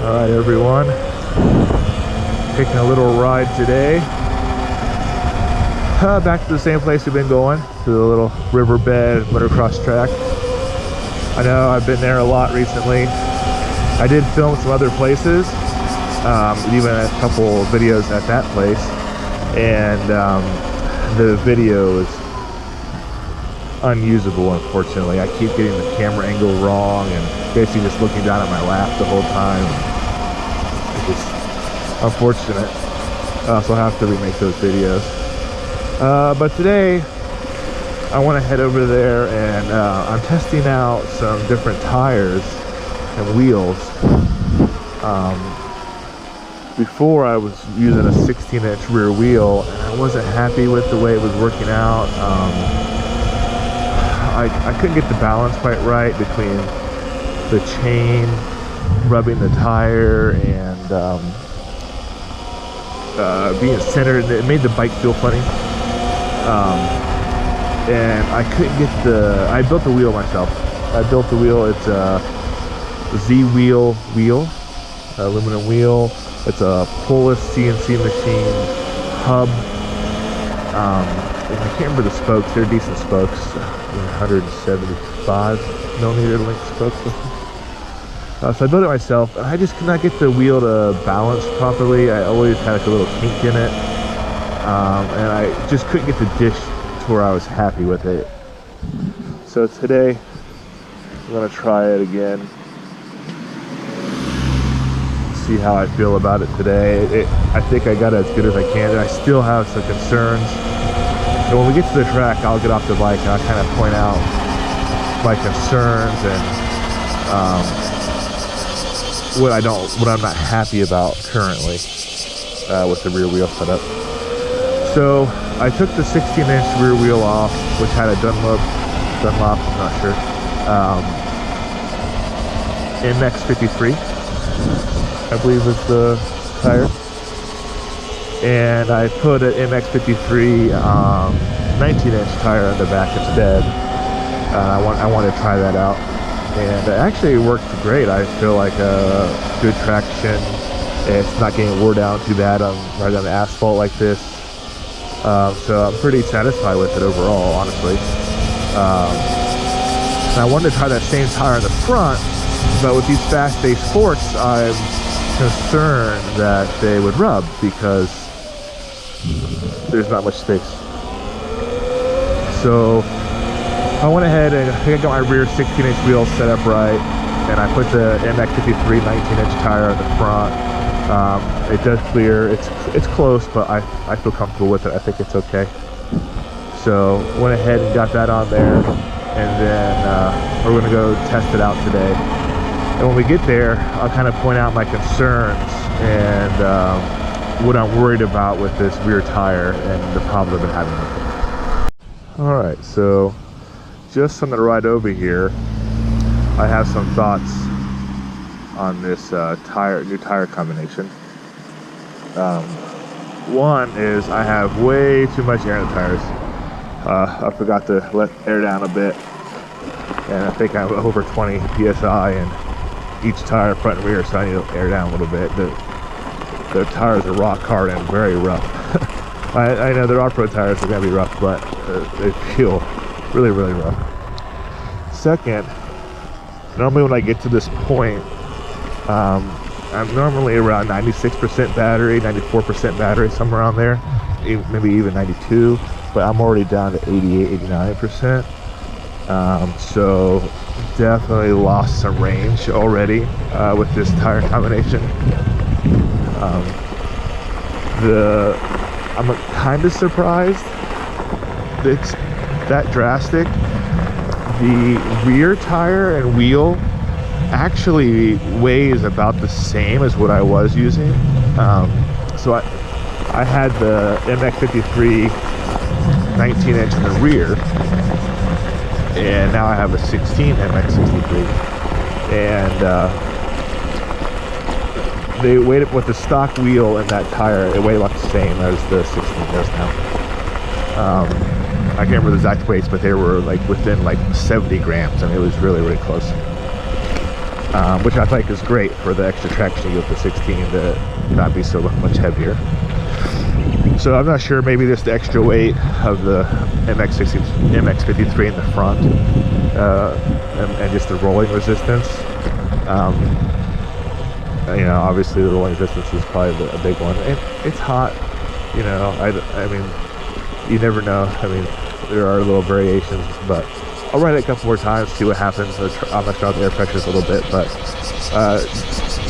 Alright everyone, taking a little ride today. Back to the same place we've been going, to the little riverbed motocross track. I know I've been there a lot recently. I did film some other places, even a couple videos at that place, and the video is unusable, unfortunately. I keep getting the camera angle wrong and basically just looking down at my lap the whole time. It's just unfortunate. I also have to remake those videos. But today I want to head over there and I'm testing out some different tires and wheels. Before I was using a 16-inch rear wheel and I wasn't happy with the way it was working out. I couldn't get the balance quite right between the chain rubbing the tire and being centered. It made the bike feel funny. And I couldn't get I built the wheel myself. I built the wheel. It's a Z-wheel aluminum wheel. It's a Polish CNC machine hub. I can't remember the spokes. They're decent spokes. 175 millimeter length spokes. So I built it myself. I just could not get the wheel to balance properly. I always had like a little kink in it. And I just couldn't get the dish to where I was happy with it. So today, I'm gonna try it again. See how I feel about it today. I think I got it as good as I can, and I still have some concerns. And when we get to the track, I'll get off the bike and I'll kind of point out my concerns and what I'm not happy about currently with the rear wheel setup. So I took the 16-inch rear wheel off, which had a Dunlop, I'm not sure, MX53, I believe is the tire. And I put an MX53 19-inch tire on the back instead. I want to try that out, and it actually worked great. I feel like good traction. It's not getting wore down too bad right on the asphalt like this. So I'm pretty satisfied with it overall, honestly. And I wanted to try that same tire in the front, but with these fast-paced sports, I'm concerned that they would rub because there's not much space. So I went ahead and I got my rear 16-inch wheel set up right, and I put the MX53 19-inch tire on the front. It does clear. It's close, but I feel comfortable with it. I think it's okay. So went ahead and got that on there, and then we're gonna go test it out today. And when we get there, I'll kind of point out my concerns and what I'm worried about with this rear tire and the problems I've been having with it. All right, so just on the ride over here, I have some thoughts on this new tire combination. One is I have way too much air in the tires. I forgot to let air down a bit, and I think I'm over 20 psi in each tire, front and rear, so I need to air down a little bit. The tires are rock hard and very rough. I know there are pro tires that are gonna be rough, but they feel really, really rough. Second, normally when I get to this point, I'm normally around 96% battery, 94% battery, somewhere around there, maybe even 92, but I'm already down to 88, 89%. So definitely lost some range already with this tire combination. I'm kind of surprised it's that drastic. The rear tire and wheel actually weighs about the same as what I was using. So I had the MX53 19-inch in the rear, and now I have a 16 MX63, and they weighed it with the stock wheel and that tire. It weighed about the same as the 16 does now. I can't remember the exact weights, but they were like within like 70 grams. I mean, it was really, really close. which I think is great for the extra traction you get with the 16 to not be so much heavier. So I'm not sure, maybe just the extra weight of the MX53 in the front, and just the rolling resistance. You know, obviously the rolling resistance is probably a big one. It's hot, you know, I mean, you never know. I mean, there are little variations, but I'll ride it a couple more times, see what happens. I'm gonna try the air pressure a little bit, but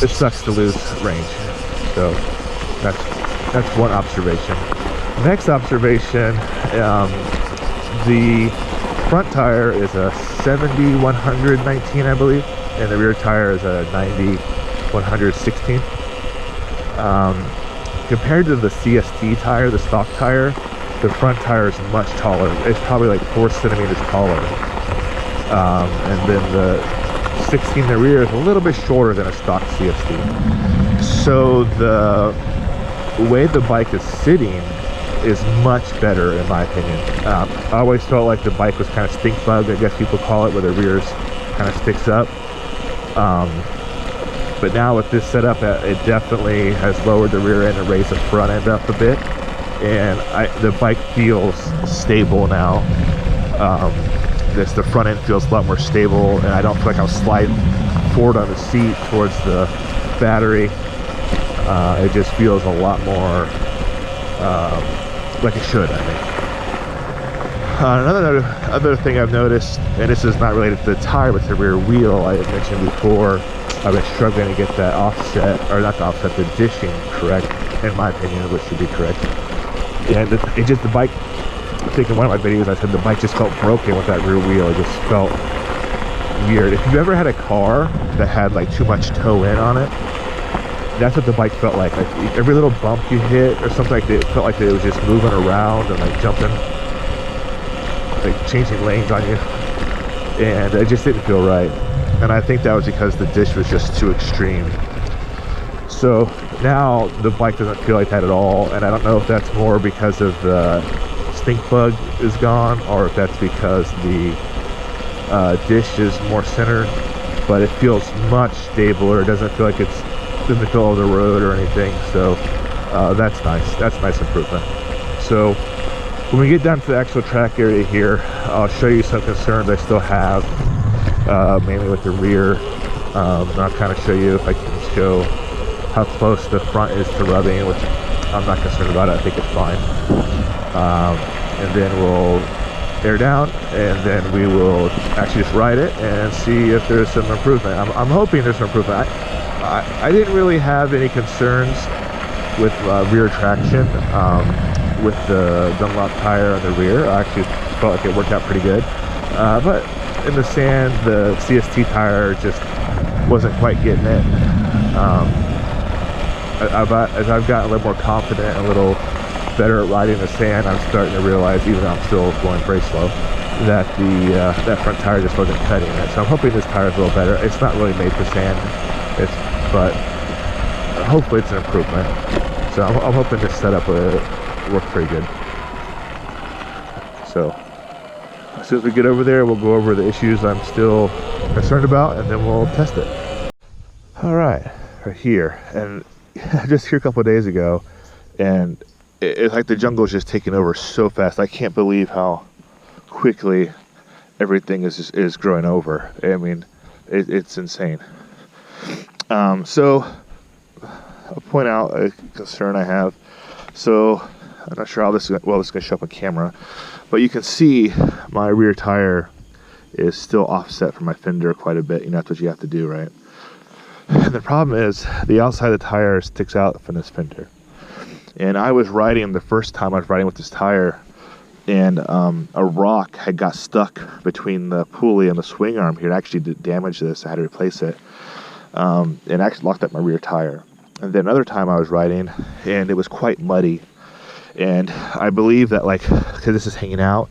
it sucks to lose range. So that's one observation. Next observation, the front tire is a 70-119, I believe, and the rear tire is a 90-116. Compared to the CST tire, the stock tire, the front tire is much taller. It's probably like 4 centimeters taller. And then the 16 in the rear is a little bit shorter than a stock CST. So the way the bike is sitting is much better, in my opinion. I always felt like the bike was kind of stink bug, I guess people call it, where the rear kind of sticks up. But now with this setup, it definitely has lowered the rear end and raised the front end up a bit. And the bike feels stable now. The front end feels a lot more stable, and I don't feel like I'm sliding forward on the seat towards the battery. It just feels a lot more like it should, I think. Another thing I've noticed, and this is not related to the tire, but the rear wheel, I had mentioned before, I've been struggling to get that offset, or not the offset, the dishing correct, in my opinion, which should be correct. And it just, the bike, I think in one of my videos I said the bike just felt broken with that rear wheel. It just felt weird. If you've ever had a car that had like too much toe in on it, that's what the bike felt like. Like every little bump you hit or something like that, it felt like it was just moving around and like jumping, like changing lanes on you. And it just didn't feel right. And I think that was because the dish was just too extreme. So now the bike doesn't feel like that at all, and I don't know if that's more because of the stink bug is gone, or if that's because the dish is more centered, but it feels much stabler. It doesn't feel like it's in the middle of the road or anything, so that's nice. That's a nice improvement. So when we get down to the actual track area here, I'll show you some concerns I still have, mainly with the rear. And I'll kind of show you, if I can show how close the front is to rubbing, which I'm not concerned about. I think it's fine. And then we'll air down, and then we will actually just ride it and see if there's some improvement. I'm hoping there's some improvement. I didn't really have any concerns with rear traction with the Dunlop tire on the rear. I actually felt like it worked out pretty good. But in the sand, the CST tire just wasn't quite getting it. As I've gotten a little more confident and a little better at riding the sand, I'm starting to realize, even though I'm still going very slow, that that front tire just wasn't cutting it. So I'm hoping this tire is a little better. It's not really made for sand, but hopefully it's an improvement. So I'm hoping this setup will work pretty good. So as soon as we get over there, we'll go over the issues I'm still concerned about, and then we'll test it. All right, right here, and just here a couple of days ago, and it's like the jungle is just taking over so fast. I can't believe how quickly everything is growing over. I mean, it's insane. So I'll point out a concern I have. So I'm not sure how this is going to show up on camera, but you can see my rear tire is still offset from my fender quite a bit. You know, that's what you have to do, right? And the problem is the outside of the tire sticks out from this fender. And I was riding, the first time I was riding with this tire, and a rock had got stuck between the pulley and the swing arm here. It actually did damage this. I had to replace it. And actually locked up my rear tire. And then another time I was riding, and it was quite muddy. And I believe that, like, because this is hanging out,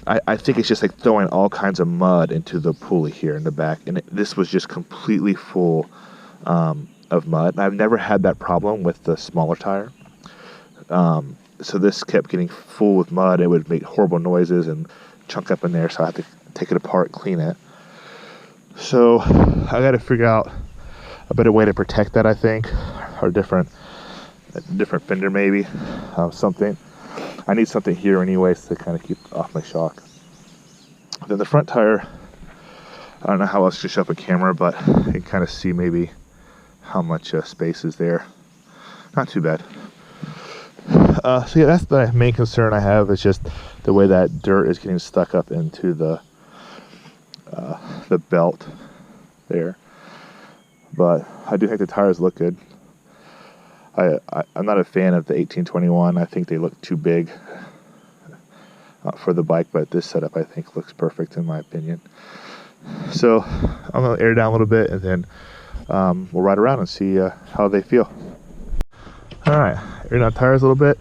I think it's just like throwing all kinds of mud into the pulley here in the back. And this was just completely full of mud. And I've never had that problem with the smaller tire. So this kept getting full with mud. It would make horrible noises and chunk up in there, so I had to take it apart and clean it. So I got to figure out a better way to protect that, I think, or a different fender maybe, something. I need something here anyways to kind of keep off my shock. Then the front tire, I don't know how else to show up a camera, but you can kind of see maybe how much space is there. Not too bad. So yeah, that's the main concern I have, is just the way that dirt is getting stuck up into the belt there. But I do think the tires look good. I'm not a fan of the 1821. I think they look too big for the bike, but this setup I think looks perfect in my opinion. So I'm gonna air down a little bit, and then we'll ride around and see how they feel. All right, air down tires a little bit.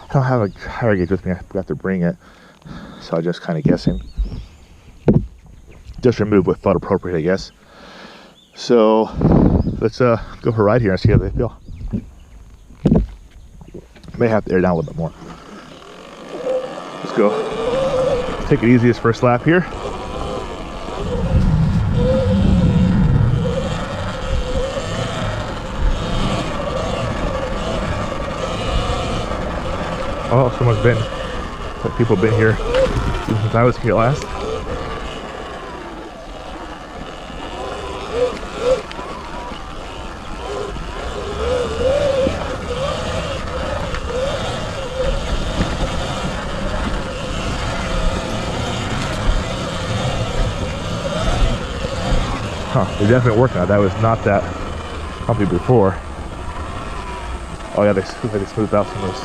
I don't have a tire gauge with me. I forgot to bring it, so I'm just kind of guessing. Just remove what felt appropriate, I guess. So let's go for a ride here and see how they feel. May have to air down a little bit more. Let's go. Let's take it easy this first lap here. Oh, people have been here since I was here last. They're definitely working on it. That was not that bumpy before. Oh yeah, they smoothed out some of this.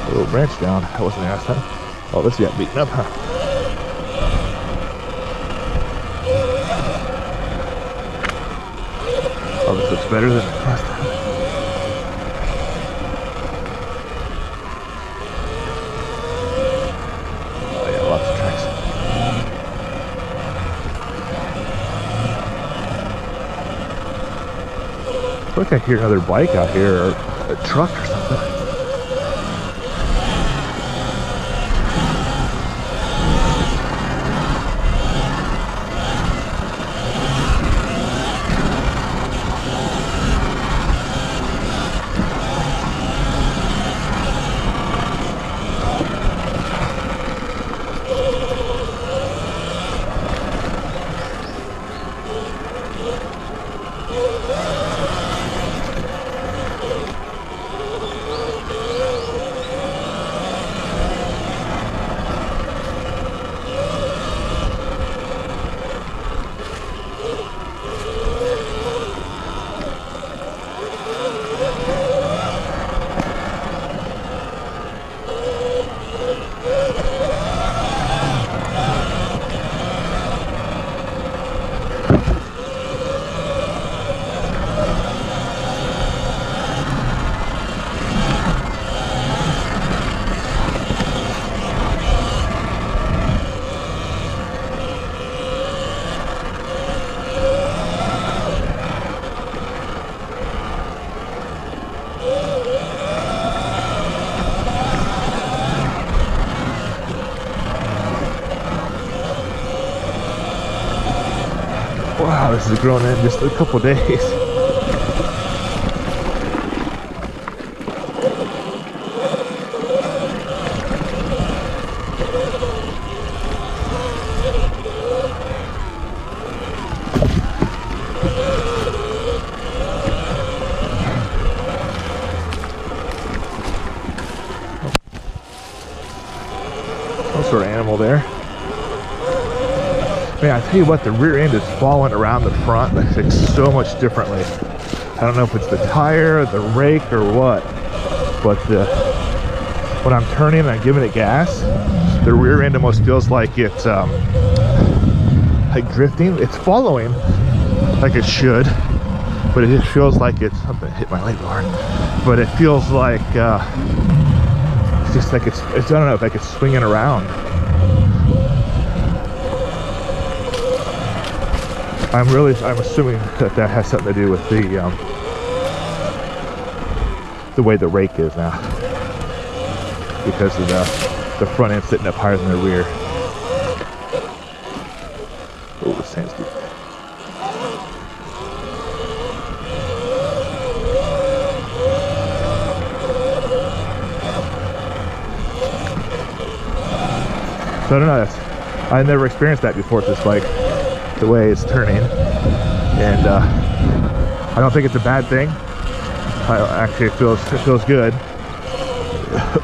Little branch down. That wasn't the last time. Oh, this got beaten up, huh? Oh, this looks better than last time. Oh yeah, lots of tracks. I feel like I hear another bike out here, or a truck or something. Wow, this has grown in just a couple days. Some sort of animal there. Man, I tell you what, the rear end is falling around the front like so much differently. I don't know if it's the tire, the rake, or what, but when I'm turning and I'm giving it gas, the rear end almost feels like it's like drifting. It's following like it should, but it just feels like it's something hit my leg hard. but it feels like it's just like it's I don't know, like it's swinging around. I'm assuming that has something to do with the way the rake is now, because of the front end sitting up higher than the rear. Oh, the sand's deep. So I don't know, I've never experienced that before, just like the way it's turning, and I don't think it's a bad thing. Actually, it feels good.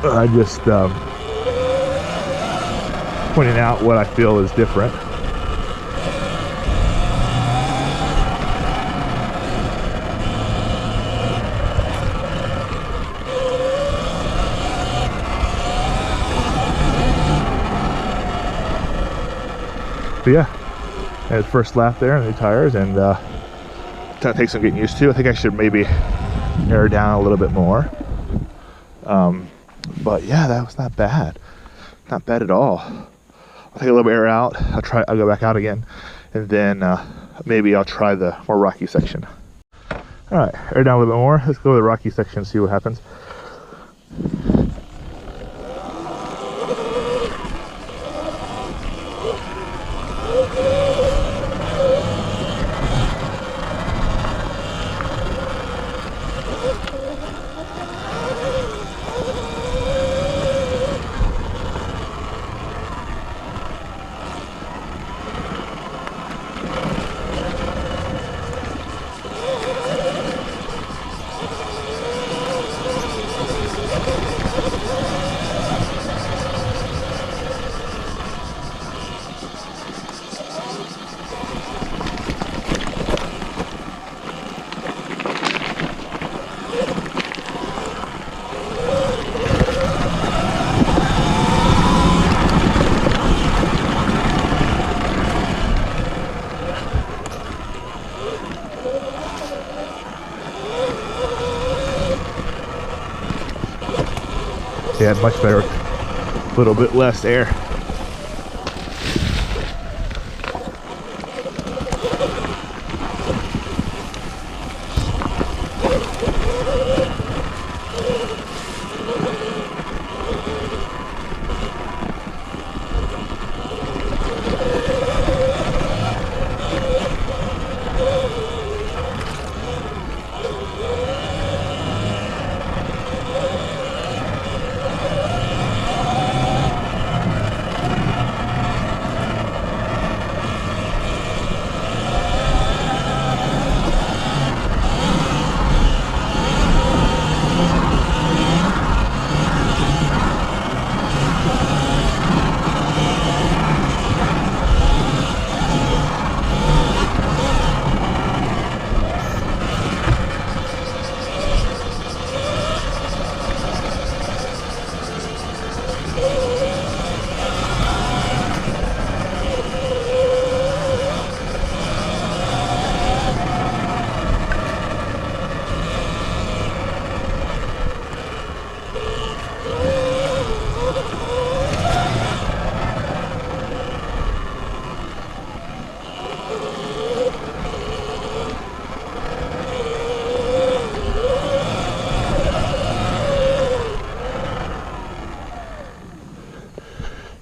I just pointing out what I feel is different. But yeah, I had first lap there on the new tires, and that takes some getting used to. I think I should maybe air down a little bit more. But yeah, that was not bad. Not bad at all. I'll take a little bit of air out. I'll go back out again, and then maybe I'll try the more rocky section. All right, air down a little bit more. Let's go to the rocky section and see what happens. Yeah, much better. A little bit less air.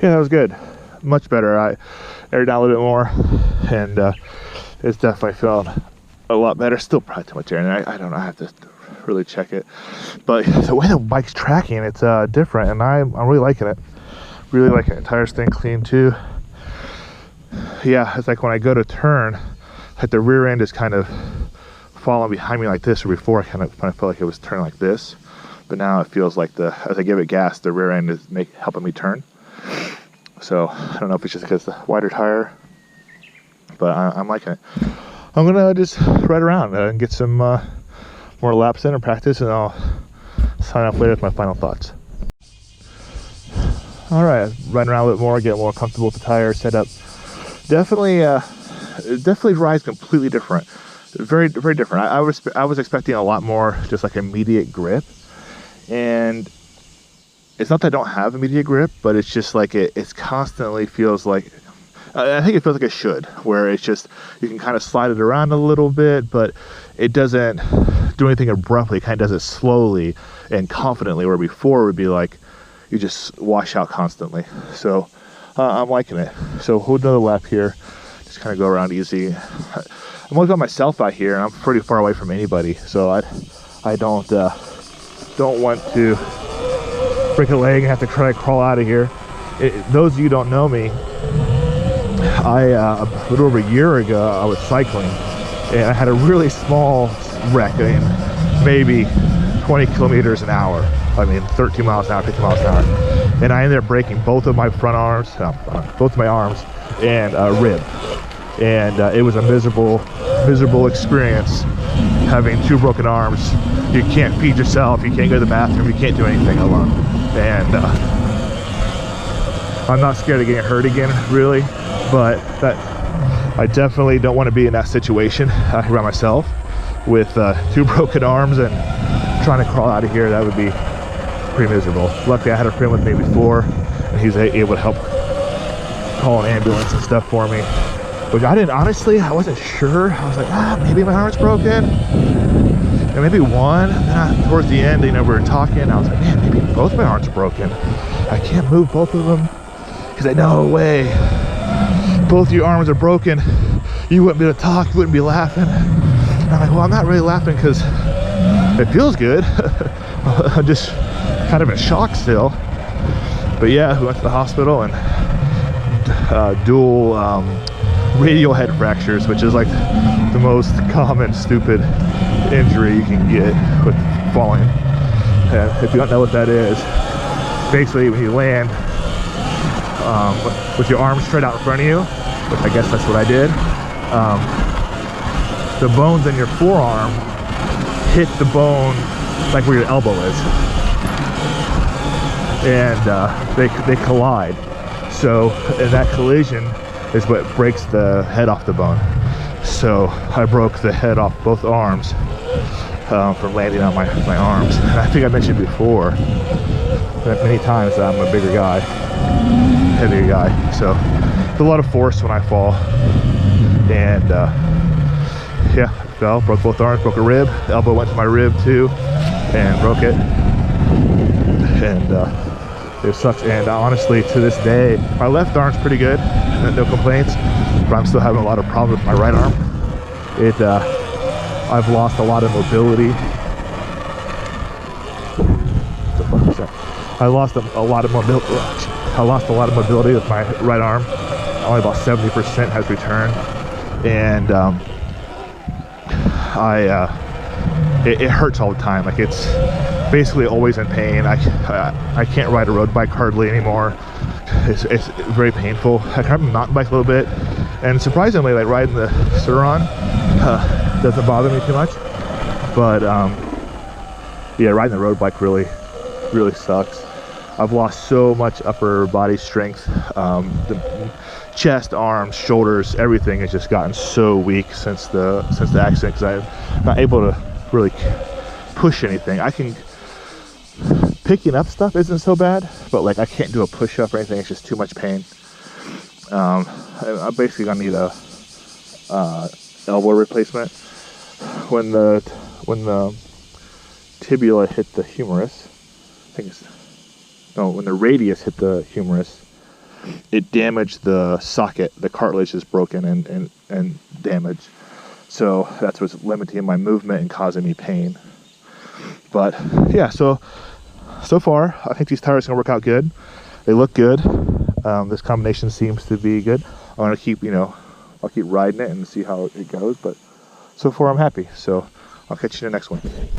Yeah, that was good. Much better. I aired down a little bit more, and it's definitely feeling a lot better. Still probably too much air, and I don't know, I have to really check it. But the way the bike's tracking, it's different, and I'm really liking it. Really liking it. Tires staying clean too. Yeah, it's like when I go to turn, like the rear end is kind of falling behind me like this, or before I kind of felt like it was turning like this. But now it feels like as I give it gas, the rear end is helping me turn. So I don't know if it's just because the wider tire, but I'm liking it. I'm gonna just ride around and get some more laps in and practice, and I'll sign off later with my final thoughts. All right, riding around a bit more, get more comfortable with the tire setup. Definitely rides completely different. very different. I was expecting a lot more just like immediate grip, and it's not that I don't have immediate grip, but it's just like it's constantly feels like, I think it feels like it should, where it's just, you can kind of slide it around a little bit, but it doesn't do anything abruptly. It kind of does it slowly and confidently, where before it would be like, you just wash out constantly. So I'm liking it. So hold another lap here, just kind of go around easy. I'm always by myself out here, and I'm pretty far away from anybody, so I don't want to break a leg and have to try to crawl out of here. Those of you who don't know me, a little over a year ago, I was cycling, and I had a really small wreck. I mean, maybe 20 kilometers an hour. I mean, 13 miles an hour, 15 miles an hour. And I ended up breaking both of my front arms, both of my arms, and rib. And it was a miserable experience having 2 broken arms. You can't feed yourself, you can't go to the bathroom, you can't do anything alone. And I'm not scared of getting hurt again, really, but I definitely don't want to be in that situation out here by myself with 2 broken arms and trying to crawl out of here. That would be pretty miserable. Luckily, I had a friend with me before, and he was able to help call an ambulance and stuff for me. Which I didn't, honestly, I wasn't sure. I was like, maybe my arm's broken, and maybe one. And then towards the end, you know, we were talking, I was like, man, maybe both my arms are broken. I can't move both of them, because I know, way, both your arms are broken, you wouldn't be able to talk, you wouldn't be laughing. And I'm like, well, I'm not really laughing because it feels good. I'm just kind of in shock still. But yeah, we went to the hospital, and dual radial head fractures, which is like the most common stupid injury you can get with falling. And if you don't know what that is, basically when you land with your arms straight out in front of you, which I guess that's what I did, the bones in your forearm hit the bone like where your elbow is, and they collide. So in that collision is what breaks the head off the bone. So I broke the head off both arms from landing on my arms. And I think I mentioned before that many times that I'm a bigger guy, heavier guy. So there's a lot of force when I fall. And yeah, I fell, broke both arms, broke a rib. The elbow went to my rib too and broke it. And it sucks. And honestly, to this day, my left arm's pretty good, no complaints, but I'm still having a lot of problems with my right arm. I've lost a lot of mobility. What the fuck is that? I lost a lot of mobility. I lost a lot of mobility with my right arm. Only about 70% has returned, and it hurts all the time. Like, it's basically always in pain. I can't ride a road bike hardly anymore. It's very painful. I can ride a mountain bike a little bit, and surprisingly, like, riding the Surron doesn't bother me too much. But yeah, riding the road bike really sucks. I've lost so much upper body strength. The chest, arms, shoulders, everything has just gotten so weak since the accident, because I'm not able to really push anything. Picking up stuff isn't so bad, but like I can't do a push-up or anything. It's just too much pain. I'm basically gonna need a elbow replacement. When the tibia hit the humerus, when the radius hit the humerus, it damaged the socket. The cartilage is broken and damaged. So that's what's limiting my movement and causing me pain. But yeah, so far I think these tires are gonna work out good. They look good. This combination seems to be good. I'm gonna keep, I'll keep riding it and see how it goes. But so far I'm happy. So I'll catch you in the next one.